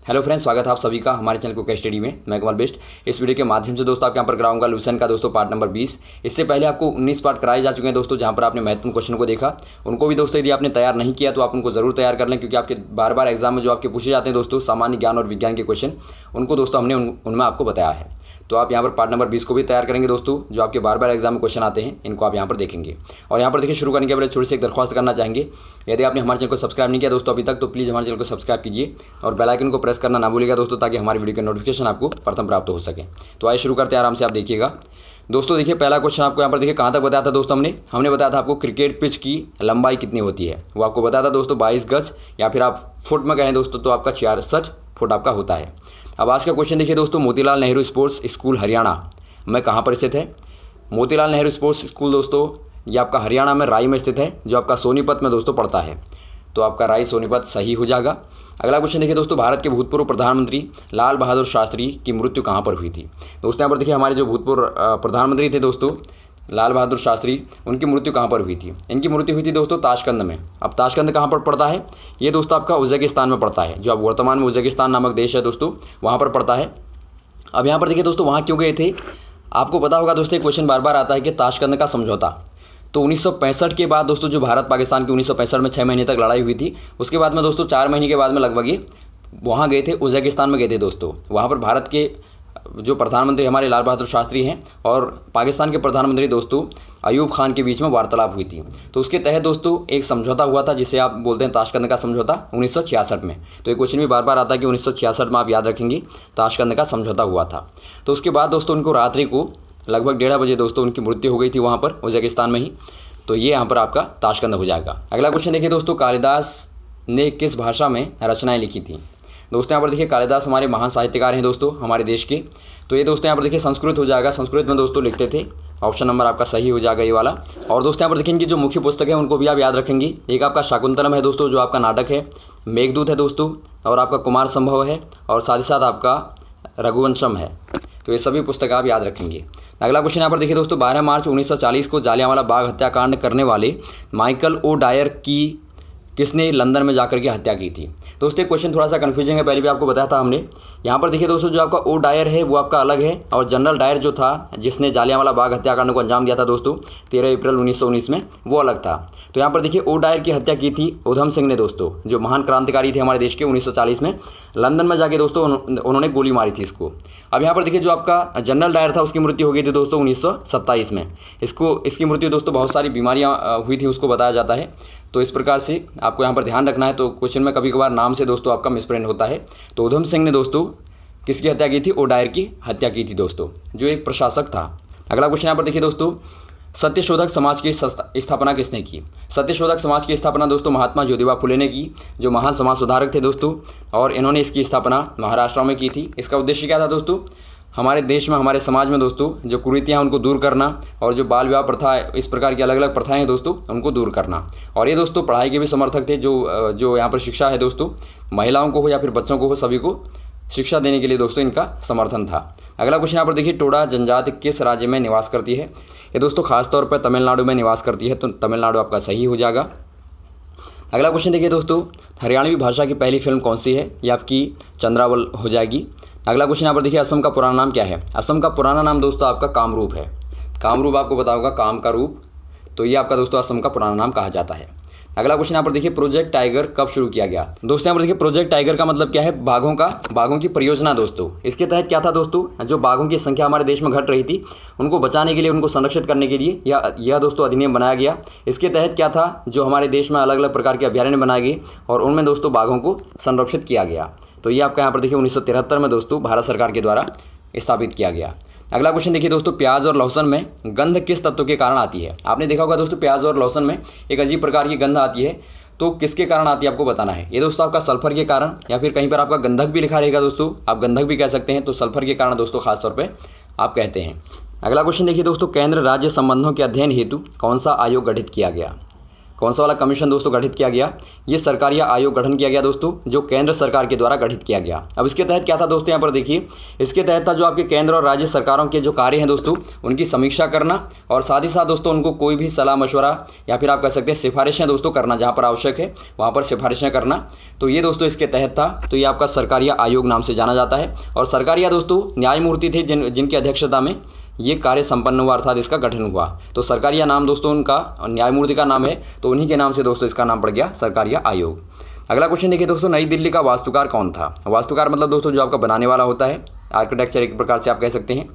Hello friends, स्वागत है आप सभी का हमारे चैनल को स्टडी में। मैं कमल बेस्ट। इस वीडियो के माध्यम से दोस्तों आपके यहाँ पर कराऊंगा लूसेंट का दोस्तों पार्ट नंबर 20। इससे पहले आपको 19 पार्ट कराए जा चुके हैं दोस्तों, जहाँ पर आपने महत्वपूर्ण क्वेश्चन को देखा। उनको भी दोस्तों यदि आपने तैयार नहीं किया तो आप उनको जरूर तैयार कर लें, क्योंकि आपके बार बार एग्जाम में जो आपके पूछे जाते हैं दोस्तों सामान्य ज्ञान और विज्ञान के क्वेश्चन, उनको दोस्तों हमने उनमें आपको बताया है। तो आप यहाँ पर पार्ट नंबर 20 को भी तैयार करेंगे दोस्तों, जो आपके बार बार एग्जाम में क्वेश्चन आते हैं, इनको आप यहाँ पर देखेंगे। और यहाँ पर देखिए, शुरू करने के पहले थोड़ी सी एक दरख्वास्त करना चाहेंगे। यदि आपने हमारे चैनल को सब्सक्राइब नहीं किया दोस्तों अभी तक, तो प्लीज़ हमारे चैनल को सब्सक्राइब कीजिए और बेल आइकन को प्रेस करना ना भूलिएगा दोस्तों, ताकि हमारी वीडियो के नोटिफिकेशन आपको प्रथम प्राप्त हो सके। तो आइए शुरू करते हैं, आराम से आप देखिएगा दोस्तों। देखिए पहला क्वेश्चन आपको यहाँ पर देखिए कहाँ तक बताया था दोस्तों हमने बताया था आपको क्रिकेट पिच की लंबाई कितनी होती है। वो आपको बताया था दोस्तों 22 गज, या फिर आप फुट में कहें दोस्तों तो आपका 66 फुट आपका होता है। अब आज का क्वेश्चन देखिए दोस्तों, मोतीलाल नेहरू स्पोर्ट्स स्कूल हरियाणा में कहाँ पर स्थित है। मोतीलाल नेहरू स्पोर्ट्स स्कूल दोस्तों ये आपका हरियाणा में राई में स्थित है, जो आपका सोनीपत में दोस्तों पड़ता है। तो आपका राई सोनीपत सही हो जाएगा। अगला क्वेश्चन देखिए दोस्तों, भारत के भूतपूर्व प्रधानमंत्री लाल बहादुर शास्त्री की मृत्यु कहाँ पर हुई थी। दोस्तों यहाँ पर देखिए हमारे जो भूतपूर्व प्रधानमंत्री थे दोस्तों लाल बहादुर शास्त्री, उनकी मृत्यु कहाँ पर हुई थी। इनकी मृत्यु हुई थी दोस्तों ताशकंद में। अब ताशकंद कहाँ पर पड़ता है, ये दोस्तों आपका उज्बेकिस्तान में पड़ता है, जो अब वर्तमान में उज्बेकिस्तान नामक देश है दोस्तों, वहाँ पर पड़ता है। अब यहाँ पर देखिए दोस्तों वहाँ क्यों गए थे, आपको पता होगा दोस्तों, क्वेश्चन बार बार आता है कि ताशकंद का समझौता। तो 1965 के बाद दोस्तों जो भारत पाकिस्तान की 1965 में 6 महीने तक लड़ाई हुई थी, उसके बाद में दोस्तों 4 महीने के बाद में लगभग ये वहाँ गए थे, उज्बेकिस्तान में गए थे दोस्तों। वहाँ पर भारत के जो प्रधानमंत्री हमारे लाल बहादुर शास्त्री हैं और पाकिस्तान के प्रधानमंत्री दोस्तों अयूब खान के बीच में वार्तालाप हुई थी। तो उसके तहत दोस्तों एक समझौता हुआ था, जिसे आप बोलते हैं ताशकंद का समझौता 1966 में। तो ये क्वेश्चन भी बार बार आता है कि 1966 में आप याद रखेंगे ताशकंद का समझौता हुआ था। तो उसके बाद दोस्तों उनको रात्रि को लगभग 1:30 बजे दोस्तों उनकी मृत्यु हो गई थी वहाँ पर उज्बेकिस्तान में ही। तो ये यहाँ पर आपका ताशकंद हो जाएगा। अगला क्वेश्चन देखिए दोस्तों, कालिदास ने किस भाषा में रचनाएं लिखी थी। दोस्तों यहाँ पर देखिए कालिदास हमारे महान साहित्यकार हैं दोस्तों हमारे देश के। तो ये दोस्तों यहाँ पर देखिए संस्कृत हो जाएगा, संस्कृत में दोस्तों लिखते थे। ऑप्शन नंबर आपका सही हो जाएगा ये वाला। और दोस्तों यहाँ पर देखिए इनकी जो मुख्य पुस्तक है उनको भी आप याद रखेंगे। एक आपका शाकुंतलम है दोस्तों, जो आपका नाटक है, मेघदूत है दोस्तों, और आपका कुमार संभव है, और साथ ही साथ आपका रघुवंशम है। तो ये सभी पुस्तक आप याद रखेंगे। अगला क्वेश्चन यहाँ पर देखिए दोस्तों, 12 मार्च 1940 को जालियांवाला बाग हत्याकांड करने वाले माइकल ओ डायर की किसने लंदन में जाकर के हत्या की थी। दोस्तों ये क्वेश्चन थोड़ा सा कन्फ्यूजिंग है, पहले भी आपको बताया था हमने। यहाँ पर देखिए दोस्तों जो आपका ओ डायर है वो आपका अलग है, और जनरल डायर जो था जिसने जालियांवाला बाग हत्याकांड को अंजाम दिया था दोस्तों 13 अप्रैल 1919 में, वो अलग था। तो यहाँ पर देखिए ओ डायर की हत्या की थी उधम सिंह ने दोस्तों, जो महान क्रांतिकारी थे हमारे देश के। 1940 में लंदन में जाके दोस्तों उन्होंने गोली मारी थी इसको। अब यहाँ पर देखिए जो आपका जनरल डायर था उसकी मृत्यु हो गई थी दोस्तों 1927 में। इसकी मृत्यु दोस्तों बहुत सारी बीमारियाँ हुई थी उसको बताया जाता है। तो इस प्रकार से आपको यहाँ पर ध्यान रखना है। तो क्वेश्चन में कभी कभार नाम से दोस्तों आपका मिसप्रिंट होता है। तो उधम सिंह ने दोस्तों किसकी हत्या की थी, ओ डायर की हत्या की थी दोस्तों, जो एक प्रशासक था। अगला क्वेश्चन यहाँ पर देखिए दोस्तों, सत्यशोधक समाज की स्थापना किसने की। सत्यशोधक समाज की स्थापना दोस्तों महात्मा ज्योतिबा फुले ने की, जो महान समाज सुधारक थे दोस्तों, और इन्होंने इसकी स्थापना महाराष्ट्र में की थी। इसका उद्देश्य क्या था दोस्तों, हमारे देश में हमारे समाज में दोस्तों जो कुरीतियाँ उनको दूर करना, और जो बाल विवाह प्रथा, इस प्रकार की अलग अलग प्रथाएं हैं दोस्तों उनको दूर करना। और ये दोस्तों पढ़ाई के भी समर्थक थे। जो यहाँ पर शिक्षा है दोस्तों, महिलाओं को हो या फिर बच्चों को हो, सभी को शिक्षा देने के लिए दोस्तों इनका समर्थन था। अगला क्वेश्चन यहाँ पर देखिए, टोडा जनजाति किस राज्य में निवास करती है। ये दोस्तों खासतौर पर तमिलनाडु में निवास करती है। तो तमिलनाडु आपका सही हो जाएगा। अगला क्वेश्चन देखिए दोस्तों, हरियाणवी भाषा की पहली फिल्म कौन सी है। ये आपकी चंद्रावल हो जाएगी। अगला क्वेश्चन यहाँ पर देखिए, असम का पुराना नाम क्या है। असम का पुराना नाम दोस्तों आपका कामरूप है। कामरूप आपको पता होगा, काम का रूप। तो ये आपका दोस्तों असम का पुराना नाम कहा जाता है। अगला क्वेश्चन यहाँ पर देखिए, प्रोजेक्ट टाइगर कब शुरू किया गया। दोस्तों यहाँ पर देखिए प्रोजेक्ट टाइगर का मतलब क्या है, बाघों की परियोजना दोस्तों। इसके तहत क्या था दोस्तों, जो बाघों की संख्या हमारे देश में घट रही थी, उनको बचाने के लिए, उनको संरक्षित करने के लिए यह दोस्तों अधिनियम बनाया गया। इसके तहत क्या था, जो हमारे देश में अलग अलग प्रकार के अभ्यारण्य बनाए गए और उनमें दोस्तों बाघों को संरक्षित किया गया। तो ये आपका यहाँ पर देखिए 1973 में दोस्तों भारत सरकार के द्वारा स्थापित किया गया। अगला क्वेश्चन देखिए दोस्तों, प्याज और लहसुन में गंध किस तत्व के कारण आती है। आपने देखा होगा दोस्तों प्याज और लहसुन में एक अजीब प्रकार की गंध आती है। तो किसके कारण आती है आपको बताना है। ये दोस्तों आपका सल्फर के कारण, या फिर कहीं पर आपका गंधक भी लिखा रहेगा दोस्तों, आप गंधक भी कह सकते हैं। तो सल्फर के कारण दोस्तों खासतौर पर आप कहते हैं। अगला क्वेश्चन देखिए दोस्तों, केंद्र राज्य संबंधों के अध्ययन हेतु कौन सा आयोग गठित किया गया। कौन सा वाला कमीशन दोस्तों गठित किया गया? ये सरकारी आयोग गठन किया गया दोस्तों, जो केंद्र सरकार के द्वारा गठित किया गया। अब इसके तहत क्या था दोस्तों, यहाँ पर देखिए, इसके तहत था जो आपके केंद्र और राज्य सरकारों के जो कार्य हैं दोस्तों, उनकी समीक्षा करना और साथ ही साथ दोस्तों उनको कोई भी सलाह मशवरा या फिर आप कह सकते हैं सिफारिशें दोस्तों करना, जहाँ पर आवश्यक है वहाँ पर सिफारिशें करना। तो ये दोस्तों इसके तहत था। तो ये आपका सरकारी आयोग नाम से जाना जाता है। और सरकारी दोस्तों न्यायमूर्ति थे जिनकी अध्यक्षता में ये कार्य संपन्न हुआ, अर्थात इसका गठन हुआ। तो सरकारिया नाम दोस्तों उनका, न्यायमूर्ति का नाम है, तो उन्हीं के नाम से दोस्तों इसका नाम पड़ गया सरकारिया आयोग। अगला क्वेश्चन देखिए दोस्तों, नई दिल्ली का वास्तुकार कौन था? वास्तुकार मतलब दोस्तों जो आपका बनाने वाला होता है, आर्किटेक्चर एक प्रकार से आप कह सकते हैं,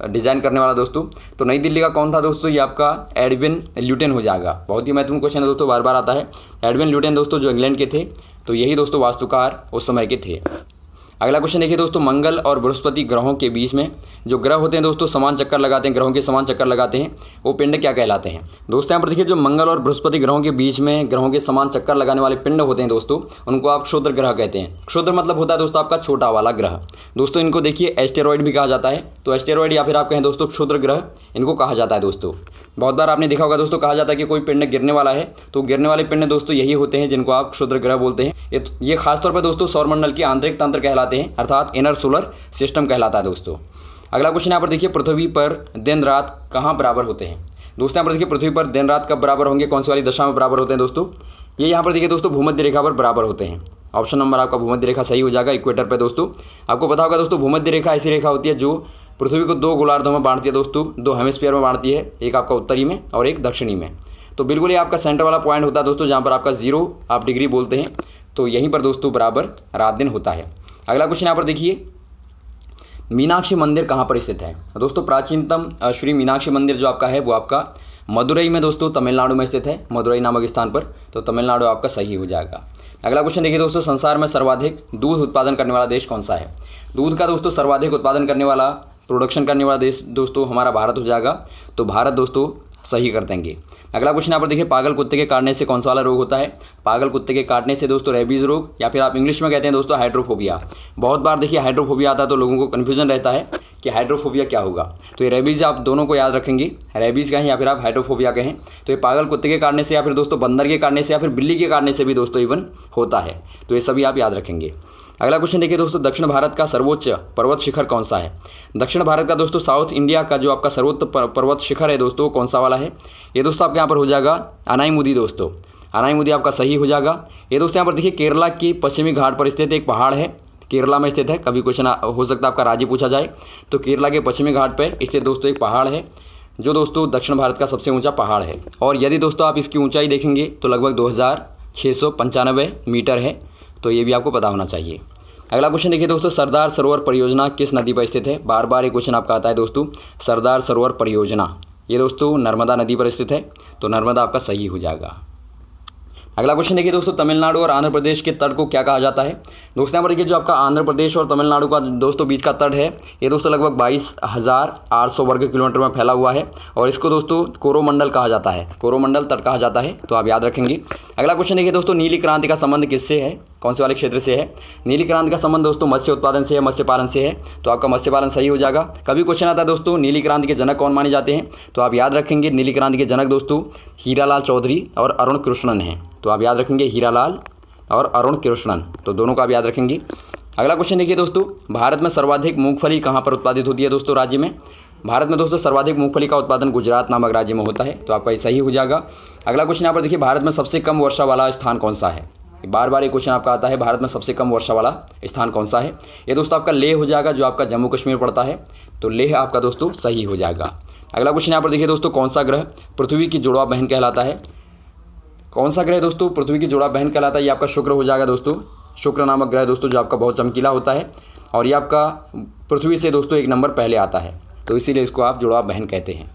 डिज़ाइन करने वाला दोस्तों। तो नई दिल्ली का कौन था दोस्तों? ये आपका एडविन ल्यूटन हो जाएगा। बहुत ही महत्वपूर्ण क्वेश्चन है दोस्तों, बार बार आता है। एडविन ल्यूटन दोस्तों जो इंग्लैंड के थे, तो यही दोस्तों वास्तुकार उस समय के थे। अगला क्वेश्चन देखिए दोस्तों, मंगल और बृहस्पति ग्रहों के बीच में जो ग्रह होते हैं दोस्तों समान चक्कर लगाते हैं, ग्रहों के समान चक्कर लगाते हैं, वो पिंड क्या कहलाते हैं? दोस्तों यहाँ पर देखिए, जो मंगल और बृहस्पति ग्रहों के बीच में ग्रहों के समान चक्कर लगाने वाले पिंड होते हैं दोस्तों, उनको आप क्षुद्र ग्रह कहते हैं। क्षुद्र मतलब होता है दोस्तों आपका छोटा वाला ग्रह। दोस्तों इनको देखिए एस्टेरॉइड भी कहा जाता है। तो एस्टेरॉइड या फिर आप कहें दोस्तों क्षुद्र ग्रह, इनको कहा जाता है दोस्तों। बहुत बार आपने देखा होगा दोस्तों, कहा जाता है कि कोई पिंड गिरने वाला है, तो गिरने वाले पिंड दोस्तों यही होते हैं जिनको आप क्षुद्र ग्रह बोलते हैं। ये खासतौर पर दोस्तों सौरमंडल के आंतरिक तंत्र कहलाते हैं, अर्थात इनर सोलर सिस्टम कहलाता है दोस्तों। अगला क्वेश्चन यहाँ पर देखिए, पृथ्वी पर दिन रात कहाँ बराबर होते हैं? दोस्तों यहाँ पर देखिए, पृथ्वी पर दिन रात कब बराबर होंगे, कौन सी वाली दशा में बराबर होते हैं दोस्तों? ये यहाँ पर देखिए दोस्तों भूमध्य रेखा पर बराबर होते हैं। ऑप्शन नंबर आपका भूमध्य रेखा सही हो जाएगा, इक्वेटर पर दोस्तों। आपको पता होगा दोस्तों, भूमध्य रेखा ऐसी रेखा होती है जो पृथ्वी को दो गोलार्धों में बांटती है दोस्तों, दो हेमिस्फीयर में बांटती है, एक आपका उत्तरी में और एक दक्षिणी में। तो बिल्कुल ये आपका सेंटर वाला पॉइंट होता है दोस्तों, जहाँ पर आपका 0 आप डिग्री बोलते हैं, तो यहीं पर दोस्तों बराबर रात दिन होता है। अगला क्वेश्चन यहाँ पर देखिए, मीनाक्षी मंदिर कहाँ पर स्थित है? दोस्तों प्राचीनतम श्री मीनाक्षी मंदिर जो आपका है वो आपका मदुरई में दोस्तों तमिलनाडु में स्थित है, मदुरई नामक स्थान पर। तो तमिलनाडु आपका सही हो जाएगा। अगला क्वेश्चन देखिए दोस्तों, संसार में सर्वाधिक दूध उत्पादन करने वाला देश कौन सा है? दूध का दोस्तों सर्वाधिक उत्पादन करने वाला, प्रोडक्शन करने वाला देश दोस्तों हमारा भारत हो जाएगा। तो भारत दोस्तों सही कर देंगे। अगला क्वेश्चन यहाँ पर देखिए, पागल कुत्ते के काटने से कौन सा वाला रोग होता है? पागल कुत्ते के काटने से दोस्तों रेबीज़ रोग, या फिर आप इंग्लिश में कहते हैं दोस्तों हाइड्रोफोबिया। बहुत बार देखिए हाइड्रोफोबिया आता है तो लोगों को कन्फ्यूजन रहता है कि हाइड्रोफोबिया क्या होगा। तो ये रेबीज़ आप दोनों को याद रखेंगे, रेबीज़ कहें या फिर आप हाइड्रोफोबिया कहें। तो ये पागल कुत्ते के काटने से या फिर दोस्तों बंदर के काटने से या फिर बिल्ली के काटने से भी दोस्तों इवन होता है। तो ये सभी आप याद रखेंगे। अगला क्वेश्चन देखिए दोस्तों, दक्षिण भारत का सर्वोच्च पर्वत शिखर कौन सा है? दक्षिण भारत का दोस्तों साउथ इंडिया का जो आपका सर्वोच्च पर्वत शिखर है दोस्तों, कौन सा वाला है? ये दोस्तों आपके यहाँ पर हो जाएगा अनाईमुदी दोस्तों। अनाईमुदी आपका सही हो जाएगा। ये दोस्तों यहाँ पर देखिए, केरला की पश्चिमी घाट पर स्थित एक पहाड़ है, केरला में स्थित है। कभी क्वेश्चन हो सकता है आपका राज्य पूछा जाए, तो केरला के पश्चिमी घाट पर स्थित दोस्तों एक पहाड़ है, जो दोस्तों दक्षिण भारत का सबसे ऊँचा पहाड़ है। और यदि दोस्तों आप इसकी ऊँचाई देखेंगे तो लगभग 2695 मीटर है। तो ये भी आपको पता होना चाहिए। अगला क्वेश्चन देखिए दोस्तों, सरदार सरोवर परियोजना किस नदी पर स्थित है? बार बार ये क्वेश्चन आपका आता है दोस्तों, सरदार सरोवर परियोजना ये दोस्तों नर्मदा नदी पर स्थित है। तो नर्मदा आपका सही हो जाएगा। अगला क्वेश्चन देखिए दोस्तों, तमिलनाडु और आंध्र प्रदेश के तट को क्या कहा जाता है? दोस्तों यहाँ पर देखिए, जो आपका आंध्र प्रदेश और तमिलनाडु का दोस्तों बीच का तट है, ये दोस्तों लगभग 22,800 वर्ग किलोमीटर में फैला हुआ है और इसको दोस्तों कोरोमंडल कहा जाता है, कोरोमंडल तट कहा जाता है। तो आप याद रखेंगे। अगला क्वेश्चन देखिए दोस्तों, नीली क्रांति का संबंध किससे है? कौन से वाले क्षेत्र से है? नीली क्रांति का संबंध दोस्तों मत्स्य उत्पादन से है, मत्स्य पालन से है। तो आपका मत्स्य पालन सही हो जाएगा। कभी क्वेश्चन आता है दोस्तों, नीली क्रांति के जनक कौन माने जाते हैं? तो आप याद रखेंगे, नीली क्रांति के जनक दोस्तों हीरालाल चौधरी और अरुण कृष्णन हैं। तो आप याद रखेंगे हीरालाल और अरुण कृष्णन, तो दोनों का आप याद रखेंगे। अगला क्वेश्चन देखिए दोस्तों, भारत में सर्वाधिक मूंगफली कहाँ पर उत्पादित होती है दोस्तों राज्य में? भारत में दोस्तों सर्वाधिक मूंगफली का उत्पादन गुजरात नामक राज्य में होता है। तो आपका ये सही हो जाएगा। अगला क्वेश्चन यहाँ पर देखिए, भारत में सबसे कम वर्षा वाला स्थान कौन सा है? बार बार ये क्वेश्चन आपका आता है, भारत में सबसे कम वर्षा वाला स्थान कौन सा है? ये दोस्तों आपका लेह हो जाएगा, जो आपका जम्मू कश्मीर पड़ता है। तो लेह आपका दोस्तों सही हो जाएगा। अगला क्वेश्चन यहाँ पर देखिए दोस्तों, कौन सा ग्रह पृथ्वी की जुड़वा बहन कहलाता है? कौन सा ग्रह दोस्तों पृथ्वी की जुड़वा बहन कहलाता है? ये आपका शुक्र हो जाएगा दोस्तों। शुक्र नामक ग्रह दोस्तों जो आपका बहुत चमकीला होता है और ये आपका पृथ्वी से दोस्तों एक नंबर पहले आता है, तो इसीलिए इसको आप जुड़वा बहन कहते हैं।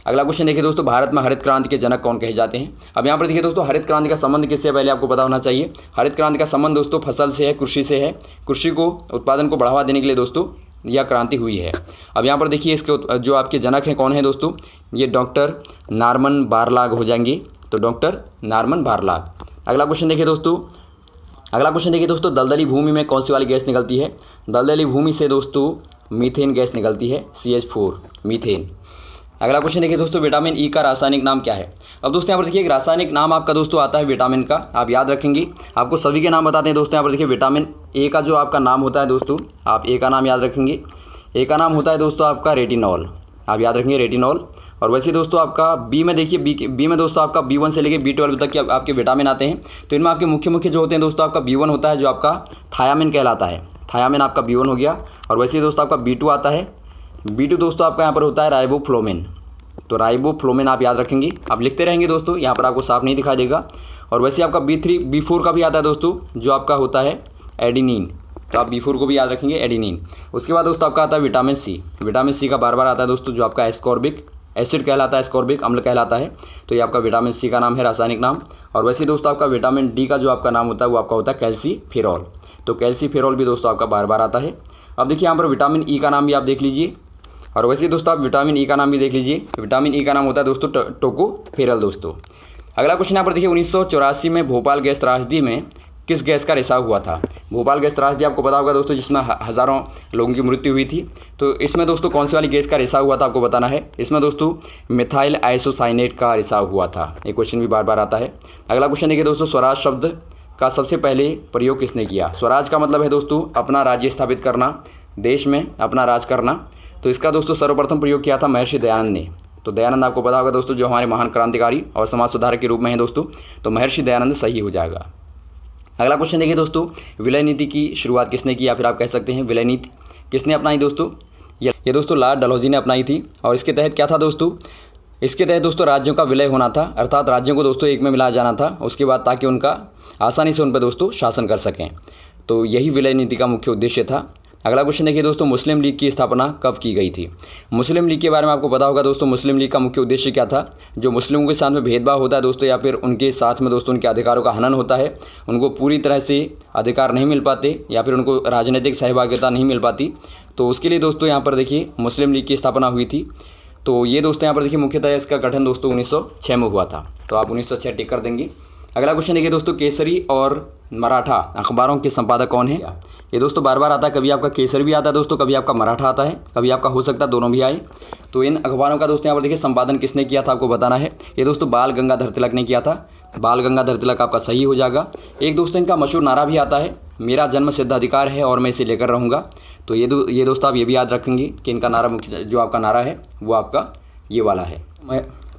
अगला क्वेश्चन देखिए दोस्तों, भारत में हरित क्रांति के जनक कौन कहे जाते हैं? अब यहाँ पर देखिए दोस्तों, हरित क्रांति का संबंध किससे पहले आपको पता होना चाहिए। हरित क्रांति का संबंध दोस्तों फसल से है, कृषि से है। कृषि को उत्पादन को बढ़ावा देने के लिए दोस्तों यह क्रांति हुई है। अब यहाँ पर देखिए, इसके जो आपके जनक हैं कौन है दोस्तों? ये डॉक्टर नॉर्मन बोरलॉग हो जाएंगे। तो डॉक्टर नॉर्मन बोरलॉग। अगला क्वेश्चन देखिए दोस्तों, दलदली भूमि में कौन सी वाली गैस निकलती है? दलदली भूमि से दोस्तों मीथेन गैस निकलती है, CH4 मीथेन। अगला क्वेश्चन देखिए दोस्तों, विटामिन ई का रासायनिक नाम क्या है। अब दोस्तों यहाँ पर देखिए एक रासायनिक नाम आपका दोस्तों आता है विटामिन का, आप याद रखेंगे। आपको सभी के नाम बताते हैं दोस्तों। यहाँ पर देखिए विटामिन ए का जो आपका नाम होता है दोस्तों, आप ए का नाम याद रखेंगे। ए का नाम होता है दोस्तों आपका रेटिनॉल, आप याद रखेंगे रेटिनॉल। और वैसे दोस्तों आपका बी में देखिए, बी में दोस्तों आपका B1 से लेकर B12 तक के आपके विटामिन आते हैं। तो इनमें आपके मुख्य जो होते हैं दोस्तों, आपका B1 होता है जो आपका थायामिन कहलाता है, थायामिन आपका B1 हो गया। और वैसे दोस्तों आपका B2 आता है, B2 दोस्तों आपका यहाँ पर होता है राइबोफ्लोविन, तो राइबोफ्लोविन आप याद रखेंगे, आप लिखते रहेंगे दोस्तों, यहाँ पर आपको साफ नहीं दिखाई देगा। और वैसे आपका B3 B4 का भी आता है दोस्तों, जो आपका होता है एडिनिन, तो आप B4 को भी याद रखेंगे एडिनिन। उसके बाद दोस्तों आपका आता है विटामिन सी, विटामिन सी का बार आता है दोस्तों, जो आपका एस्कॉर्बिक एसिड कहलाता है, एस्कॉर्बिक अम्ल कहलाता है। तो ये आपका विटामिन सी का नाम है, रासायनिक नाम। और वैसे दोस्तों आपका विटामिन डी का जो आपका नाम होता है वो आपका होता है कैल्सीफेरॉल, तो कैल्सीफेरॉल भी दोस्तों आपका बार आता है। अब देखिए यहाँ पर विटामिन ई का नाम भी आप देख लीजिए। और वैसे दोस्तों आप विटामिन ई का नाम भी देख लीजिए, विटामिन ई का नाम होता है दोस्तों टोकोफेरल दोस्तों। अगला क्वेश्चन यहाँ पर देखिए 1984 में भोपाल गैस त्रासदी में किस गैस का रिसाव हुआ था। भोपाल गैस त्रासदी आपको पता होगा दोस्तों, जिसमें हज़ारों लोगों की मृत्यु हुई थी। तो इसमें दोस्तों कौन सी वाली गैस का रिसाव हुआ था आपको बताना है। इसमें दोस्तों मिथाइल आइसोसाइनेट का रिसाव हुआ था, ये क्वेश्चन भी बार आता है। अगला क्वेश्चन देखिए दोस्तों, स्वराज शब्द का सबसे पहले प्रयोग किसने किया। स्वराज का मतलब है दोस्तों अपना राज्य स्थापित करना, देश में अपना राज करना। तो इसका दोस्तों सर्वप्रथम प्रयोग किया था महर्षि दयानंद ने। तो दयानंद आपको पता होगा दोस्तों, जो हमारे महान क्रांतिकारी और समाज सुधारक के रूप में है दोस्तों, तो महर्षि दयानंद सही हो जाएगा। अगला क्वेश्चन देखिए दोस्तों, विलय नीति की शुरुआत किसने की, या फिर आप कह सकते हैं विलय नीति किसने अपनाई दोस्तों। ये दोस्तों लॉर्ड डलहौजी ने अपनाई थी। और इसके तहत क्या था दोस्तों, इसके तहत दोस्तों राज्यों का विलय होना था, अर्थात राज्यों को दोस्तों एक में मिलाया जाना था उसके बाद, ताकि उनका आसानी से उन पर दोस्तों शासन कर सकें। तो यही विलय नीति का मुख्य उद्देश्य था। अगला क्वेश्चन देखिए दोस्तों, मुस्लिम लीग की स्थापना कब की गई थी। मुस्लिम लीग के बारे में आपको पता होगा दोस्तों, मुस्लिम लीग का मुख्य उद्देश्य क्या था। जो मुस्लिमों के साथ में भेदभाव होता है दोस्तों, या फिर उनके साथ में दोस्तों उनके अधिकारों का हनन होता है, उनको पूरी तरह से अधिकार नहीं मिल पाते, या फिर उनको राजनीतिक सहभागिता नहीं मिल पाती, तो उसके लिए दोस्तों यहाँ पर देखिए मुस्लिम लीग की स्थापना हुई थी। तो ये दोस्तों यहाँ पर देखिए मुख्यतः इसका गठन दोस्तों 1906 में हुआ था, तो आप 1906 टिक कर देंगे। अगला क्वेश्चन देखिए दोस्तों, केसरी और मराठा अखबारों के संपादक कौन है। ये दोस्तों बार आता है, कभी आपका केसरी भी आता है दोस्तों, कभी आपका मराठा आता है, कभी आपका हो सकता है दोनों भी आए। तो इन अखबारों का दोस्तों यहाँ पर देखिए संपादन किसने किया था आपको बताना है। ये दोस्तों बाल गंगाधर तिलक ने किया था, बाल गंगाधर तिलक आपका सही हो जाएगा। एक दोस्तों इनका मशहूर नारा भी आता है, मेरा जन्म सिद्ध अधिकार है और मैं इसे लेकर रहूँगा। तो ये दोस्तों आप ये भी याद रखेंगे कि इनका नारा मुख्य जो आपका नारा है वो आपका ये वाला है।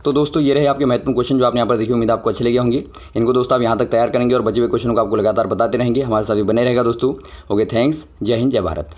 तो दोस्तों ये रहे आपके महत्वपूर्ण क्वेश्चन जो आपने यहाँ पर देखिए, उम्मीद आपको अच्छे लगे होंगे। इनको दोस्तों आप यहाँ तक तैयार करेंगे और बचे हुए क्वेश्चनों को आपको लगातार बताते रहेंगे, हमारे साथ भी बने रहेगा दोस्तों। ओके, थैंक्स, जय हिंद, जय भारत।